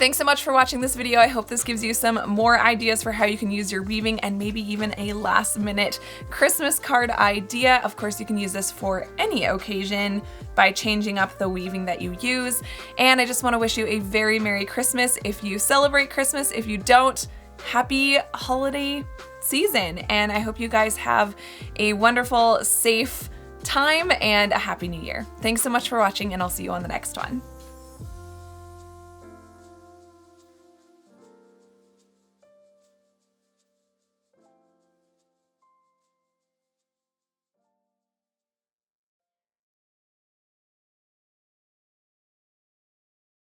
Thanks so much for watching this video. I hope this gives you some more ideas for how you can use your weaving and maybe even a last minute Christmas card idea. Of course, you can use this for any occasion by changing up the weaving that you use. And I just want to wish you a very Merry Christmas if you celebrate Christmas. If you don't, happy holiday season. And I hope you guys have a wonderful, safe time and a happy new year. Thanks so much for watching, and I'll see you on the next one.